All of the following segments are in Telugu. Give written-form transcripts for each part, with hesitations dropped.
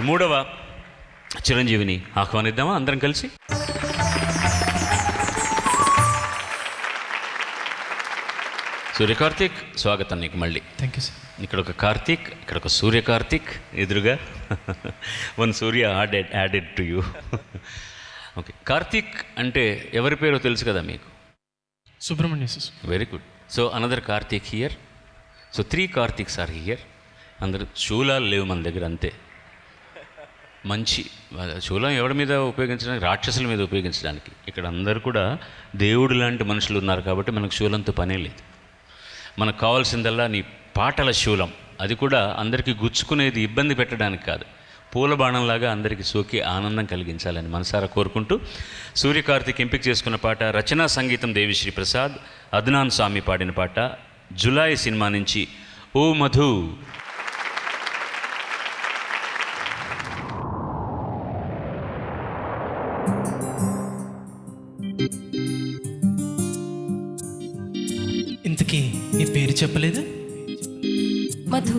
మూడవ చిరంజీవిని ఆహ్వానిద్దామా అందరం కలిసి? సూర్యకార్తిక్, స్వాగతం నీకు మళ్ళీ. Thank you sir. ఇక్కడ ఒక కార్తీక్, ఇక్కడ ఒక సూర్యకార్తిక్ ఎదురుగా. One Surya added to you. Okay, Karthik అంటే ఎవరి పేరో తెలుసు కదా మీకు? Subrahmanya sir. Very good. So another Karthik here. So 3 Karthiks are here. అందరు శూలాలు లేవు మన దగ్గర, అంతే. మంచి శూలం ఎవరి మీద ఉపయోగించడానికి? రాక్షసుల మీద ఉపయోగించడానికి. ఇక్కడ అందరు కూడా దేవుడు లాంటి మనుషులు ఉన్నారు కాబట్టి మనకు శూలంతో పనే లేదు. మనకు కావాల్సిందల్లా నీ పాటల శూలం. అది కూడా అందరికీ గుచ్చుకునేది, ఇబ్బంది పెట్టడానికి కాదు, పూల బాణంలాగా అందరికీ సోకి ఆనందం కలిగించాలని మనసారా కోరుకుంటూ సూర్యకార్తిక్ ఎంపిక చేసుకున్న పాట రచనా సంగీతం దేవిశ్రీ ప్రసాద్, అద్నాన్ స్వామి పాడిన పాట జులాయి సినిమా నుంచి ఓ మధు. ఇంతకీ నీ పేరు చెప్పలేదు? Madhu.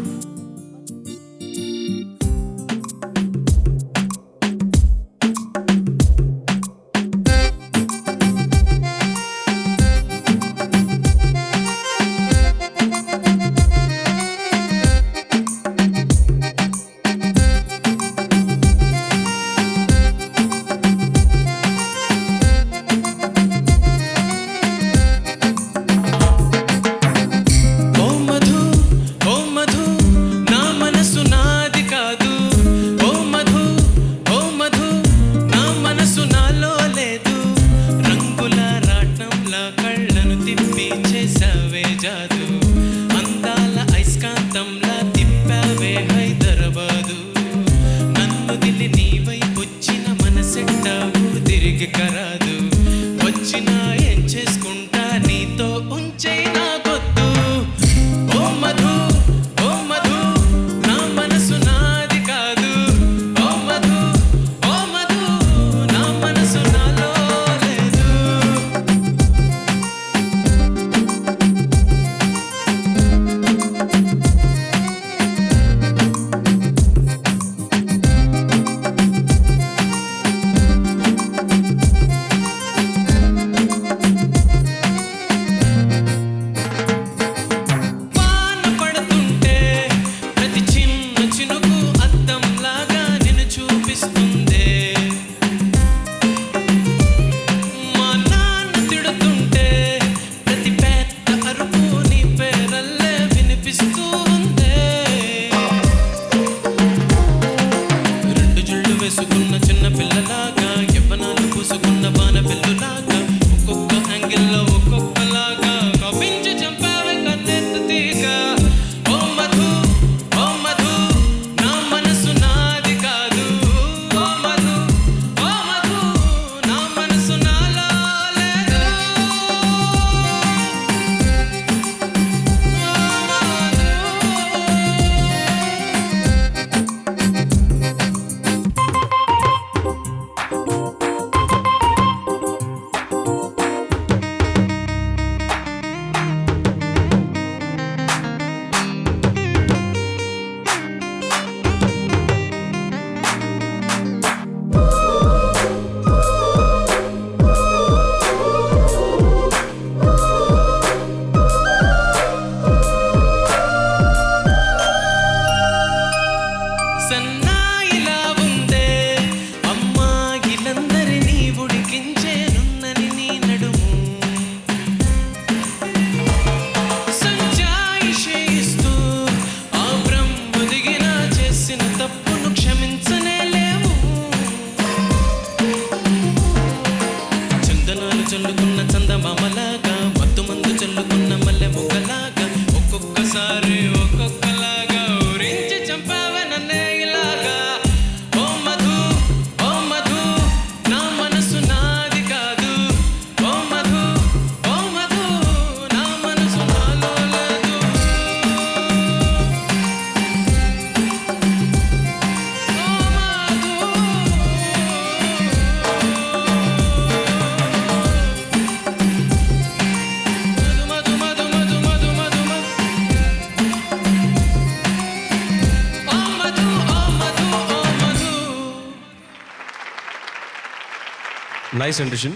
Nice rendition.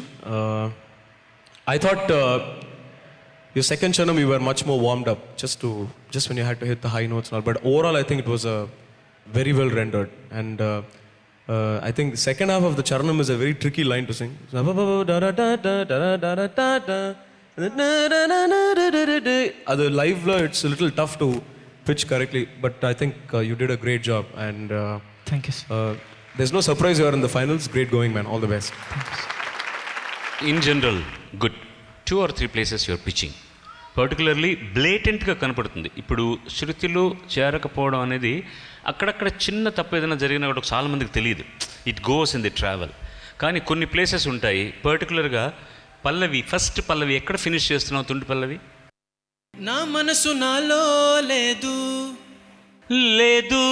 I thought your second Chanam you were much more warmed up, just when you had to hit the high notes and all. But overall, I think it was very well rendered. And I think the second half of the Charanam is a very tricky line to sing. The live it's a little tough to pitch correctly, but I think you did a great job. And thank you sir there's no surprise you are in the finals. Great going, man. All the best. In general good 2 or 3 places your pitching particularly బ్లేటెంట్గా కనపడుతుంది. ఇప్పుడు శృతిలో చేరకపోవడం అనేది అక్కడక్కడ చిన్న తప్పు ఏదైనా జరిగినా కూడా చాలా మందికి తెలియదు. It goes in the travel. కానీ కొన్ని ప్లేసెస్ ఉంటాయి, పర్టికులర్గా పల్లవి, ఫస్ట్ పల్లవి ఎక్కడ ఫినిష్ చేస్తున్నావు? తుండి పల్లవి. నా మనసు నాలో లేదు లేదు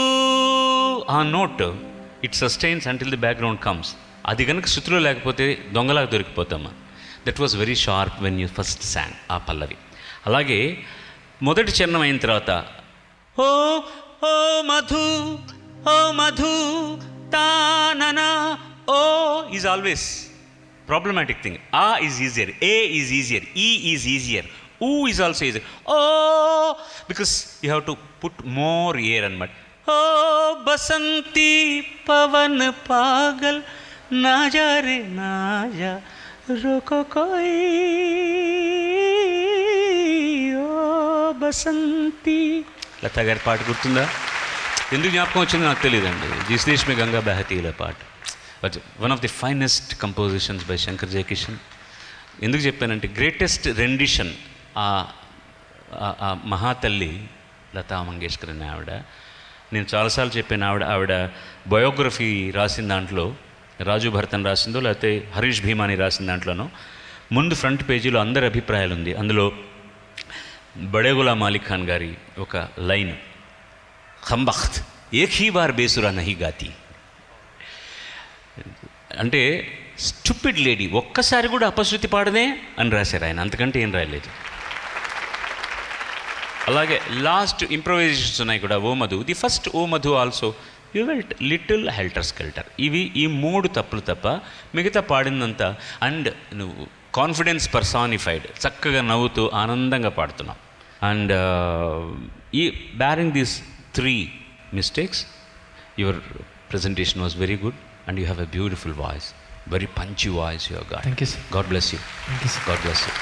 ఆ note it sustains until the background comes. అది కనుక శృతిలో లేకపోతే దొంగలాగా దొరికిపోతామా. That was very sharp when you first sang ఆ పల్లవి. అలాగే మొదటి చరణం అయిన తర్వాత ఓ ఓ మధు ఓ మధు తాననా ఓ is always problematic thing. A is easier, A is easier, E is easier, U is also easier. Oh, because you have to put more air and mud. Oh, basanti pavan pagal na ja re na ja roko koi. Oh, basanti. Lata గారి పాట గుర్తుందా? ఎందుకు జ్ఞాపకం వచ్చిందో నాకు తెలియదండి. జిస్ దేశ్ మే గంగా బహతీల పాట. But one of the finest compositions by Shankar Jaikishan. ఎందుకు చెప్పానంటే గ్రేటెస్ట్ రెండిషన్ ఆ మహాతల్లి లతా మంగేష్కర్ అని ఆవిడ. నేను చాలాసార్లు చెప్పాను, ఆవిడ బయోగ్రఫీ రాసిన దాంట్లో రాజు భరతన్ రాసిందో లేకపోతే హరీష్ భీమాని రాసిన దాంట్లోనో ముందు ఫ్రంట్ పేజీలో అందరి అభిప్రాయాలు ఉంది. అందులో బడే గులాం అలీ ఖాన్ గారి ఒక లైన్, హంబఖ్త్ ఏక్ హీ బార్ బేసురా నహీ గాతి, అంటే స్టూపిడ్ లేడీ ఒక్కసారి కూడా అపశృతి పాడదే అని రాశారు ఆయన, అంతకంటే ఏం రాయలేదు. అలాగే లాస్ట్ ఇంప్రొవైజేషన్స్ ఉన్నాయి కూడా. ఓ మధు, ది ఫస్ట్ ఓ Madhu also you felt little helter skelter. ఈ 3 తప్పులు తప్ప మిగతా పాడిందంతా. అండ్ నువ్వు కాన్ఫిడెన్స్ పర్సానిఫైడ్, చక్కగా నవ్వుతూ ఆనందంగా పాడుతున్నావు. అండ్ ఈ barring these 3 mistakes, your presentation was very good and you have a beautiful voice, very punchy voice you have got. Thank you, sir. God bless you. Thank you, sir. God bless you.